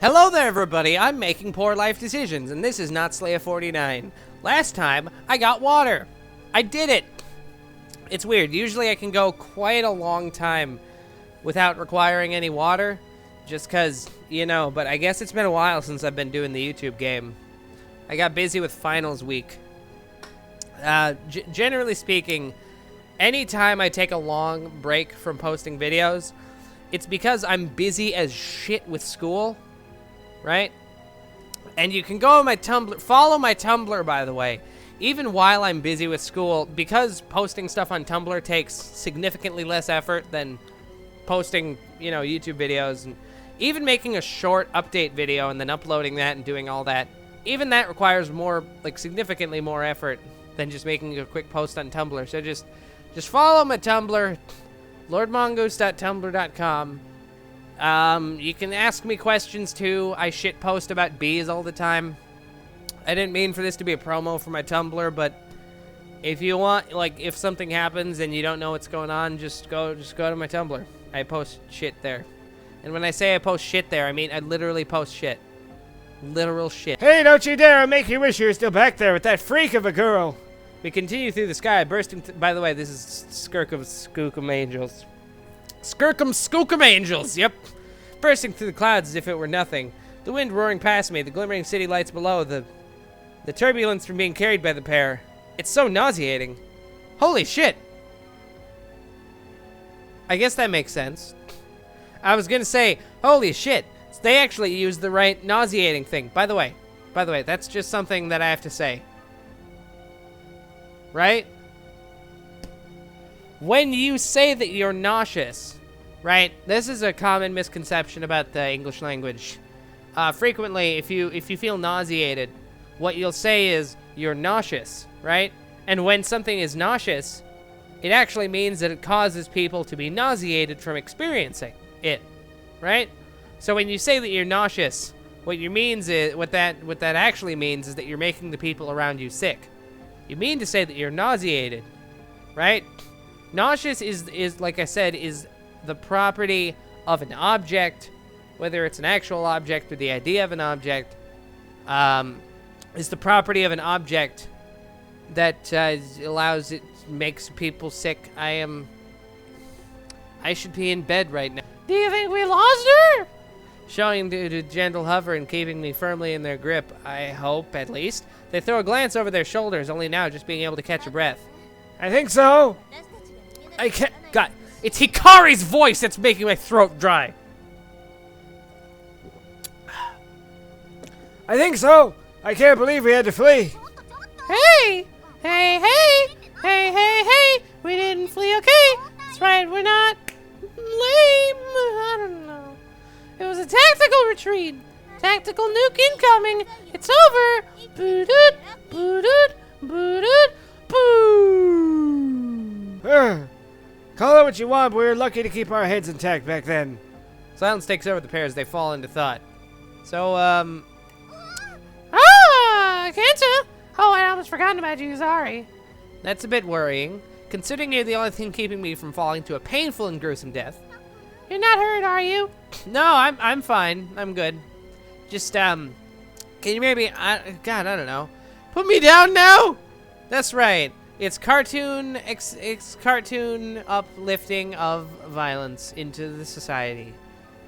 Hello there, everybody. I'm making poor life decisions, and this is not Slayer49. Last time, I got water. I did it. It's weird. Usually I can go quite a long time without requiring any water, just because, you know, but I guess it's been a while since I've been doing the YouTube game. I got busy with finals week. Generally speaking, anytime I take a long break from posting videos, it's because I'm busy as shit with school. Right? And you can go on my Tumblr, follow my Tumblr, by the way. Even while I'm busy with school, because posting stuff on Tumblr takes significantly less effort than posting, you know, YouTube videos. And even making a short update video and then uploading that and doing all that, even that requires more, like, significantly more effort than just making a quick post on Tumblr. So just follow my Tumblr, lordmongoose.tumblr.com. You can ask me questions too. I shit post about bees all the time. I didn't mean for this to be a promo for my Tumblr, but if you want, like, if something happens and you don't know what's going on, just go to my Tumblr. I post shit there. And when I say I post shit there, I mean I literally post shit. Literal shit. Hey, don't you dare make you wish you were still back there with that freak of a girl. We continue through the sky, bursting. By the way, this is Skirkum Skookum Angels. Skirkum Skookum Angels, yep. Bursting through the clouds as if it were nothing. The wind roaring past me, the glimmering city lights below, the turbulence from being carried by the pair. It's so nauseating. Holy shit. I guess that makes sense. I was gonna say, holy shit. They actually used the right nauseating thing. By the way, that's just something that I have to say. Right? When you say that you're nauseous, right? This is a common misconception about the English language. Frequently, if you feel nauseated, what you'll say is you're nauseous, right? And when something is nauseous, it actually means that it causes people to be nauseated from experiencing it, right? So when you say that you're nauseous, what that actually means is that you're making the people around you sick. You mean to say that you're nauseated, right? Nauseous is like I said, is the property of an object, whether it's an actual object or the idea of an object, is the property of an object that makes people sick. I should be in bed right now. Do you think we lost her? Showing to gentle hover and keeping me firmly in their grip, I hope, at least. They throw a glance over their shoulders, only now just being able to catch a breath. I think so. I can't. God, it's Hikari's voice that's making my throat dry. I think so. I can't believe we had to flee. Hey! Hey, hey! Hey, hey, hey! We didn't flee, okay? That's right, we're not lame. I don't know. It was a tactical retreat. Tactical nuke incoming. It's over. Boo-doot, boo-doot, boo-doot, boo. Call it what you want, but we were lucky to keep our heads intact back then. Silence takes over the pair as they fall into thought. So, Kenta! Oh, I almost forgotten about you, sorry. That's a bit worrying, considering you're the only thing keeping me from falling to a painful and gruesome death. You're not hurt, are you? No, I'm fine. I'm good. Just, can you maybe, God, I don't know. Put me down now? That's right. It's cartoon uplifting of violence into the society.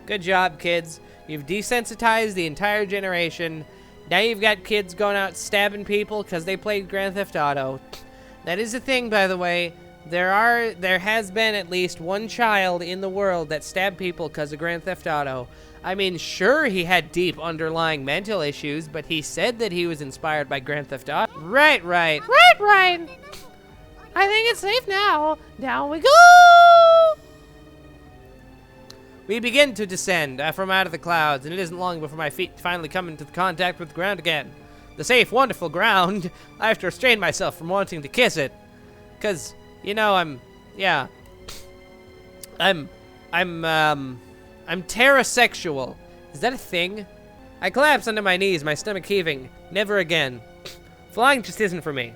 Good job, kids. You've desensitized the entire generation. Now you've got kids going out stabbing people because they played Grand Theft Auto. That is a thing, by the way. There has been at least one child in the world that stabbed people because of Grand Theft Auto. I mean, sure, he had deep underlying mental issues, but he said that he was inspired by Grand Theft Auto. Right. Right. I think it's safe now. Down we go! We begin to descend from out of the clouds, and it isn't long before my feet finally come into contact with the ground again. The safe, wonderful ground. I have to restrain myself from wanting to kiss it. Because, you know, I'm terrasexual. Is that a thing? I collapse onto my knees, my stomach heaving. Never again. Flying just isn't for me.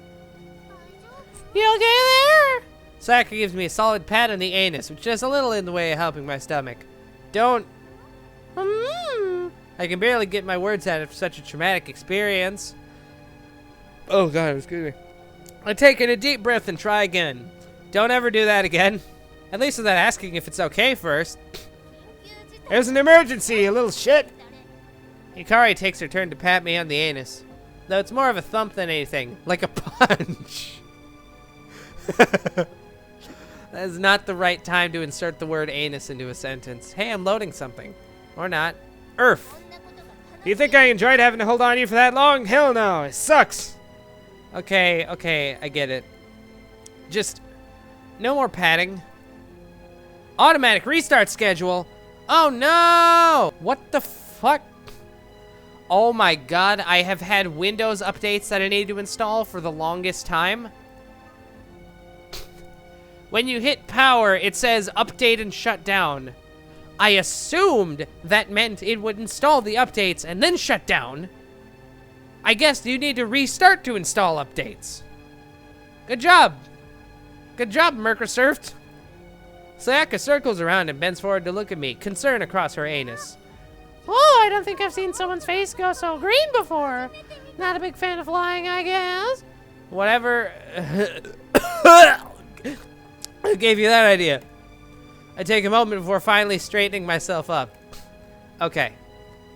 You okay there? Sakura gives me a solid pat on the anus, which is a little in the way of helping my stomach. Don't. I can barely get my words out after such a traumatic experience. Oh god, excuse me. I take in a deep breath and try again. Don't ever do that again. At least without asking if it's okay first. There's an emergency, you little shit. Hikari takes her turn to pat me on the anus. Though it's more of a thump than anything. Like a punch. That is not the right time to insert the word anus into a sentence. Hey, I'm loading something. Or not. Earth. You think I enjoyed having to hold on to you for that long? Hell no, it sucks. Okay, okay, I get it. Just no more patting. Automatic restart schedule. Oh no! What the fuck? Oh my god, I have had Windows updates that I need to install for the longest time. When you hit power, it says update and shut down. I assumed that meant it would install the updates and then shut down. I guess you need to restart to install updates. Good job. Good job, Microsoft. Sayaka circles around and bends forward to look at me, concern across her anus. Oh, I don't think I've seen someone's face go so green before. Not a big fan of flying, I guess. Whatever. Who gave you that idea? I take a moment before finally straightening myself up. Okay.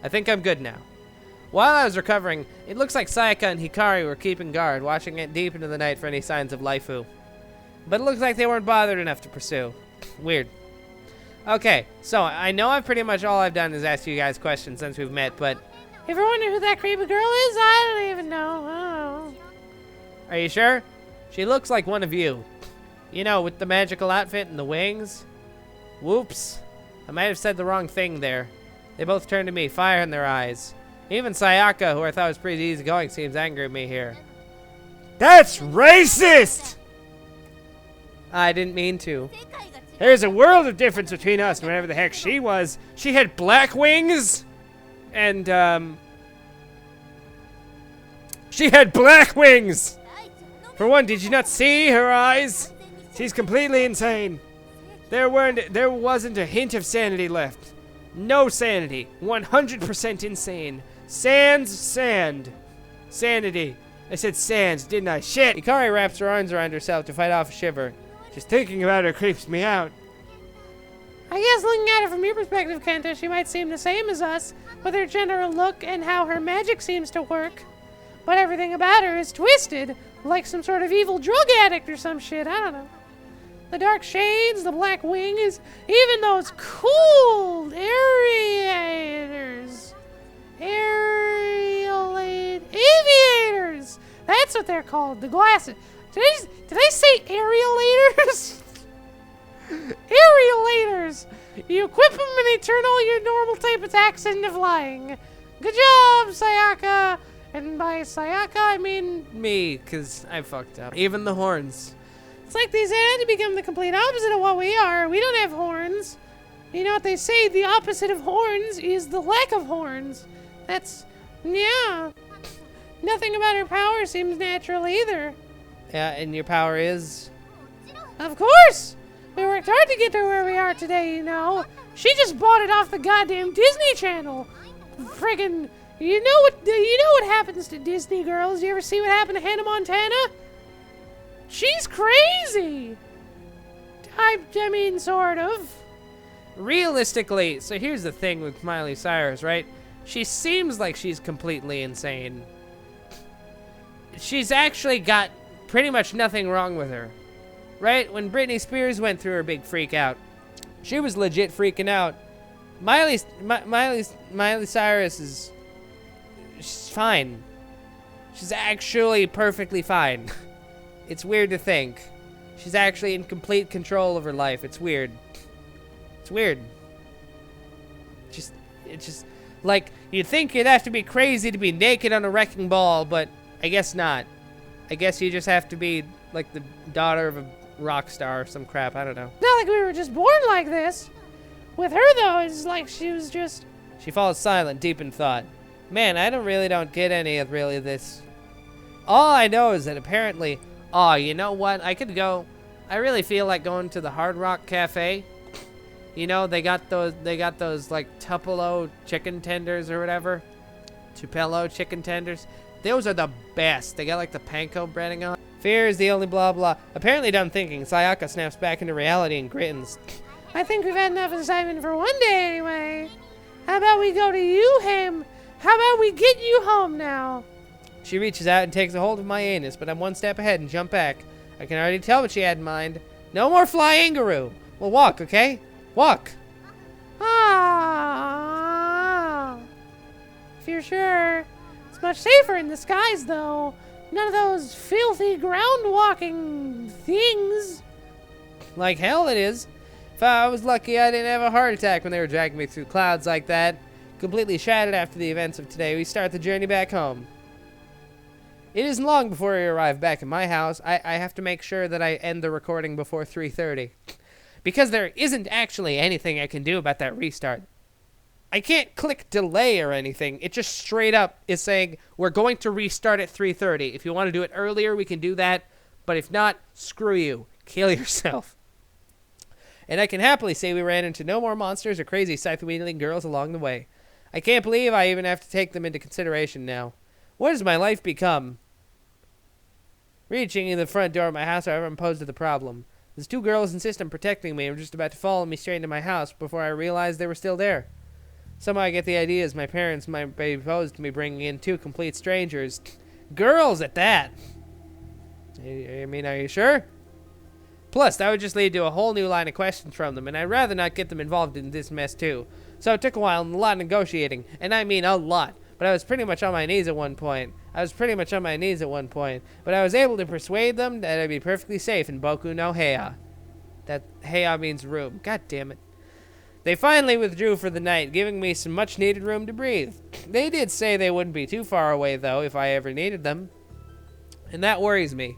I think I'm good now. While I was recovering, it looks like Sayaka and Hikari were keeping guard, watching it deep into the night for any signs of Laifu. But it looks like they weren't bothered enough to pursue. Weird. Okay, so I know I've pretty much all I've done is ask you guys questions since we've met, but If you're wondering who that creepy girl is, I don't even know. I don't know. are you sure? She looks like one of you. You know, with the magical outfit and the wings. Whoops. I might have said the wrong thing there. They both turned to me, fire in their eyes. Even Sayaka, who I thought was pretty easygoing, seems angry at me here. That's racist! I didn't mean to. There's a world of difference between us and whatever the heck she was. She had black wings, and, she had black wings! For one, did you not see her eyes? She's completely insane. There wasn't a hint of sanity left. No sanity. 100% insane. Sans sand. Sanity. I said sands, didn't I? Shit! Hikari wraps her arms around herself to fight off a shiver. Just thinking about her creeps me out. I guess looking at it from your perspective, Kenta, she might seem the same as us, with her general look and how her magic seems to work. But everything about her is twisted, like some sort of evil drug addict or some shit, I don't know. The dark shades, the black wings, even those cool aviators. Aviators! That's what they're called, the glasses. Did I say aerialators? Aerialators! You equip them and they turn all your normal type attacks into flying. Good job, Sayaka! And by Sayaka, I mean Me, because I fucked up. Even the horns. it's like they had to become the complete opposite of what we are. We don't have horns. You know what they say? The opposite of horns is the lack of horns. That's, yeah. Nothing about her power seems natural either. Yeah, and your power is? Of course! We worked hard to get to where we are today, you know. She just bought it off the goddamn Disney Channel. Friggin', you know what happens to Disney girls? You ever see what happened to Hannah Montana? She's crazy. I mean, sort of. Realistically, so here's the thing with Miley Cyrus, right? She seems like she's completely insane. She's actually got pretty much nothing wrong with her. Right? When Britney Spears went through her big freak out, she was legit freaking out. Miley Cyrus is... she's fine. She's actually perfectly fine. It's weird to think. She's actually in complete control of her life. It's weird. It's weird. It's just like, you'd think you'd have to be crazy to be naked on a wrecking ball, but I guess not. I guess you just have to be like the daughter of a rock star or some crap. I don't know. Not like we were just born like this. With her, though, it's like she was just... She falls silent, deep in thought. Man, I don't get any of really this. All I know is that apparently... Oh, you know what? I could go... I really feel like going to the Hard Rock Cafe. You know, they got those like Tupelo chicken tenders or whatever. Tupelo chicken tenders. Those are the best. They got like the panko breading on. Fear is the only blah blah. Apparently done thinking. Sayaka snaps back into reality and grins. I think we've had enough excitement for one day anyway. How about we go to you, Ham? How about we get you home now? She reaches out and takes a hold of my anus, but I'm one step ahead and jump back. I can already tell what she had in mind. No more flyingaroo. We'll walk, okay? Walk. Ah. If you're sure. It's much safer in the skies, though. None of those filthy ground walking things. Like hell it is. If I was lucky I didn't have a heart attack when they were dragging me through clouds like that. Completely shattered after the events of today, we start the journey back home. It isn't long before we arrive back at my house. I have to make sure that I end the recording before 3:30. Because there isn't actually anything I can do about that restart. I can't click delay or anything. It just straight up is saying, we're going to restart at 3:30. If you want to do it earlier, we can do that. But if not, screw you. Kill yourself. And I can happily say we ran into no more monsters or crazy scythe-wielding girls along the way. I can't believe I even have to take them into consideration now. What has my life become? Reaching in the front door of my house, however, I'm posed to the problem. Those two girls insist on protecting me and were just about to follow me straight into my house before I realized they were still there. Somehow I get the idea as my parents might be opposed to me bringing in two complete strangers. Girls at that! I mean, are you sure? Plus, that would just lead to a whole new line of questions from them, and I'd rather not get them involved in this mess too. So it took a while and a lot of negotiating, and I mean a lot. But I was pretty much on my knees at one point. But I was able to persuade them that I'd be perfectly safe in Boku no Heya. That Heya means room. God damn it. They finally withdrew for the night, giving me some much needed room to breathe. They did say they wouldn't be too far away, though, if I ever needed them. And that worries me.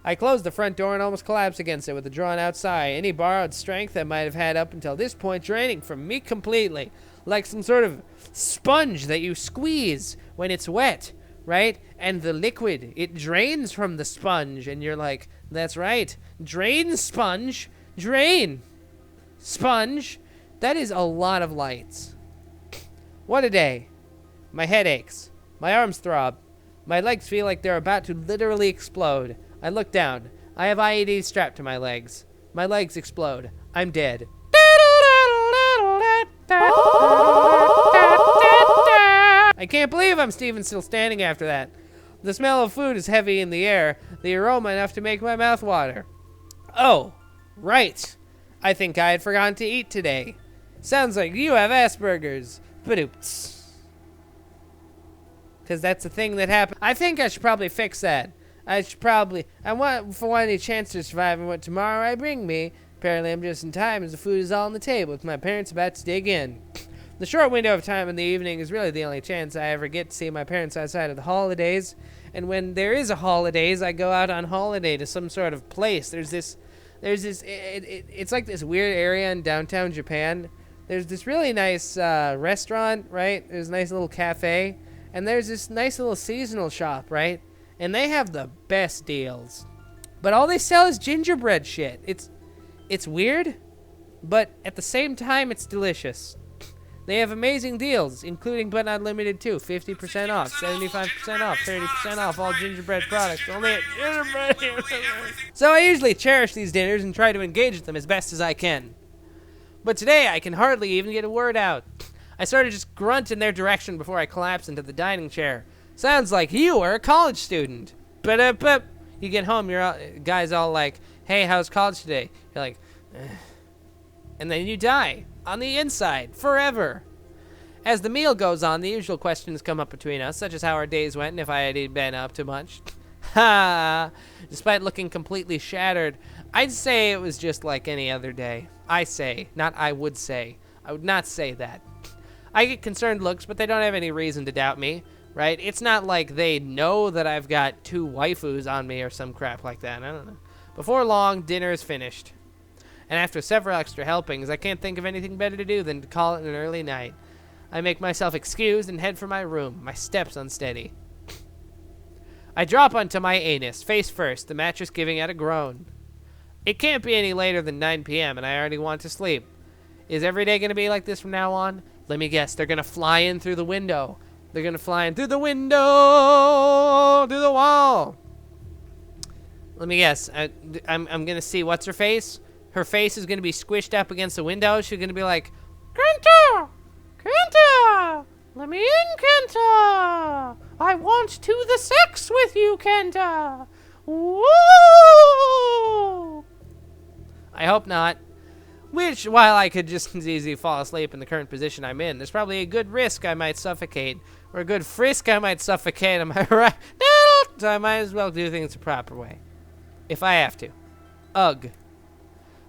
I closed the front door and almost collapsed against it with a drawn-out sigh. Any borrowed strength I might have had up until this point draining from me completely. Like some sort of sponge that you squeeze when it's wet, right? And the liquid, it drains from the sponge. And you're like, that's right. Drain, sponge. Drain. Sponge. That is a lot of lights. What a day. My head aches. My arms throb. My legs feel like they're about to literally explode. I look down. I have IEDs strapped to my legs. My legs explode. I'm dead. I can't believe I'm still standing after that. The smell of food is heavy in the air, the aroma enough to make my mouth water. Oh, right. I think I had forgotten to eat today. Sounds like you have Asperger's. Badoops. Because that's the thing that happened. I think I should probably fix that. I want for any chance to survive and what tomorrow I bring me. Apparently I'm just in time as the food is all on the table with my parents about to dig in. The short window of time in the evening is really the only chance I ever get to see my parents outside of the holidays. And when there is a holidays, I go out on holiday to some sort of place. It's like this weird area in downtown Japan. There's this really nice restaurant, right? There's a nice little cafe. And there's this nice little seasonal shop, right? And they have the best deals. But all they sell is gingerbread shit. It's weird, but at the same time, it's delicious. They have amazing deals, including but not limited to 50% off, 75% off, 30% off all gingerbread products. Only at gingerbread. So I usually cherish these dinners and try to engage with them as best as I can. But today, I can hardly even get a word out. I sort of just grunt in their direction before I collapse into the dining chair. Sounds like you are a college student. But you get home, guys all like, hey, how's college today? You're like, eh. And then you die on the inside forever. As the meal goes on, the usual questions come up between us, such as how our days went and if I had been up to much. Ha! Despite looking completely shattered, I'd say it was just like any other day. I say, not I would say. I would not say that. I get concerned looks, but they don't have any reason to doubt me, right? It's not like they know that I've got 2 waifus on me or some crap like that. I don't know. Before long, dinner is finished. And after several extra helpings, I can't think of anything better to do than to call it an early night. I make myself excused and head for my room, my steps unsteady. I drop onto my anus, face first, the mattress giving out a groan. It can't be any later than 9 p.m. and I already want to sleep. Is every day going to be like this from now on? Let me guess. They're going to fly in through the window. They're going to fly in through the window, through the wall. Let me guess. I'm going to see what's her face. Her face is going to be squished up against the window. She's going to be like, Kenta! Kenta! Let me in, Kenta! I want to the sex with you, Kenta! Woo! I hope not. Which, while I could just as easily fall asleep in the current position I'm in, there's probably a good risk I might suffocate. Or a good frisk I might suffocate, am I right? No! So I might as well do things the proper way. If I have to. Ugh.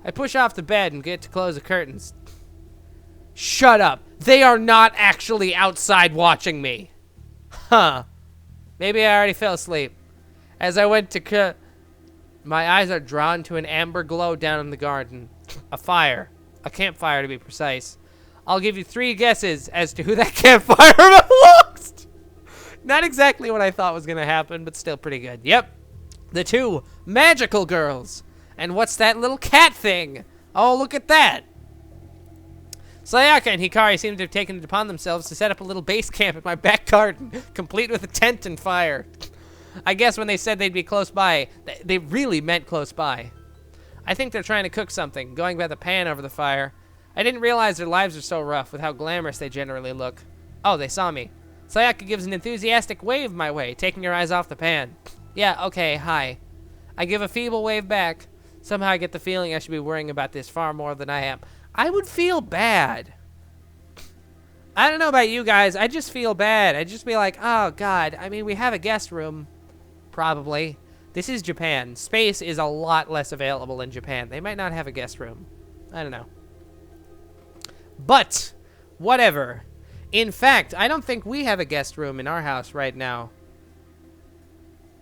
I push off the bed and get to close the curtains. Shut up. They are not actually outside watching me. Huh. Maybe I already fell asleep. As I went to my eyes are drawn to an amber glow down in the garden. A fire. A campfire, to be precise. I'll give you 3 guesses as to who that campfire belongs. Not exactly what I thought was going to happen, but still pretty good. Yep. The 2 magical girls. And what's that little cat thing? Oh, look at that. Sayaka and Hikari seem to have taken it upon themselves to set up a little base camp in my back garden, complete with a tent and fire. I guess when they said they'd be close by, they really meant close by. I think they're trying to cook something, going by the pan over the fire. I didn't realize their lives are so rough with how glamorous they generally look. Oh, they saw me. Sayaka gives an enthusiastic wave my way, taking her eyes off the pan. Yeah, okay, hi. I give a feeble wave back. Somehow I get the feeling I should be worrying about this far more than I am. I would feel bad. I don't know about you guys. I just feel bad. I'd just be like, oh, God. I mean, we have a guest room. Probably. This is Japan. Space is a lot less available in Japan. They might not have a guest room. I don't know. But, whatever. In fact, I don't think we have a guest room in our house right now.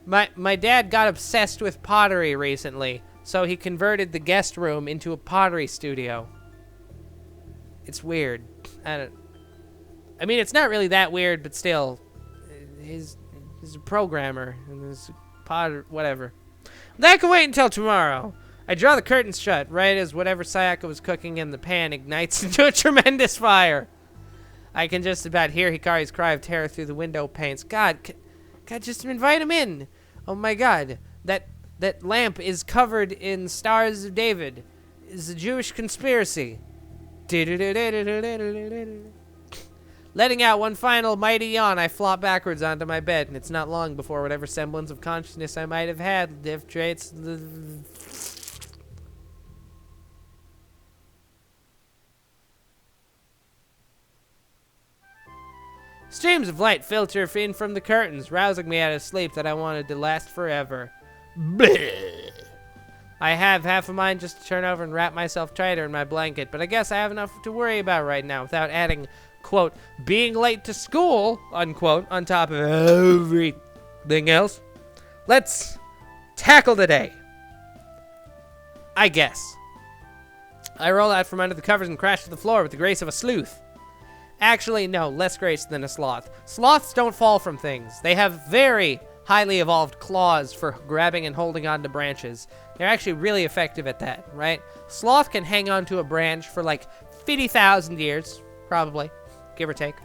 My dad got obsessed with pottery recently, so he converted the guest room into a pottery studio. It's weird. I mean, it's not really that weird, but still, he's a programmer and he's a potter, whatever. That can wait until tomorrow. I draw the curtains shut right as whatever Sayaka was cooking in the pan ignites into a tremendous fire. I can just about hear Hikari's cry of terror through the window panes. God, just invite him in. Oh my God, that lamp is covered in stars of David. It's a Jewish conspiracy. Letting out one final mighty yawn, I flop backwards onto my bed, and it's not long before whatever semblance of consciousness I might have had deflates. Streams of light filter in from the curtains, rousing me out of sleep that I wanted to last forever. Bleh. I have half a mind just to turn over and wrap myself tighter in my blanket, but I guess I have enough to worry about right now without adding, quote, being late to school, unquote, on top of everything else. Let's tackle the day. I guess. I roll out from under the covers and crash to the floor with the grace of a sleuth. Actually, no, less grace than a sloth. Sloths don't fall from things. They have very highly evolved claws for grabbing and holding onto branches. They're actually really effective at that, right? Sloth can hang onto a branch for like 50,000 years, probably, give or take.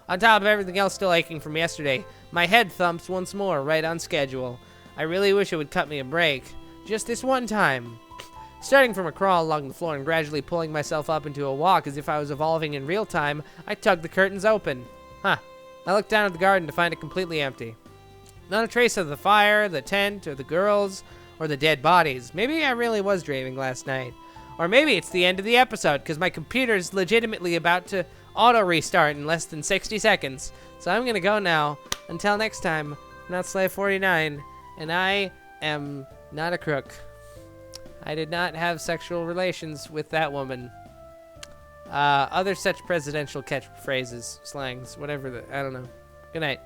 On top of everything else still aching from yesterday, my head thumps once more, right on schedule. I really wish it would cut me a break. Just this one time. Starting from a crawl along the floor and gradually pulling myself up into a walk as if I was evolving in real time, I tugged the curtains open. Huh. I looked down at the garden to find it completely empty. Not a trace of the fire, the tent, or the girls, or the dead bodies. Maybe I really was dreaming last night. Or maybe it's the end of the episode, because my computer is legitimately about to auto-restart in less than 60 seconds. So I'm gonna go now. Until next time, I'm not Slave 49, and I am not a crook. I did not have sexual relations with that woman. Other such presidential catchphrases, slangs, whatever I don't know. Good night.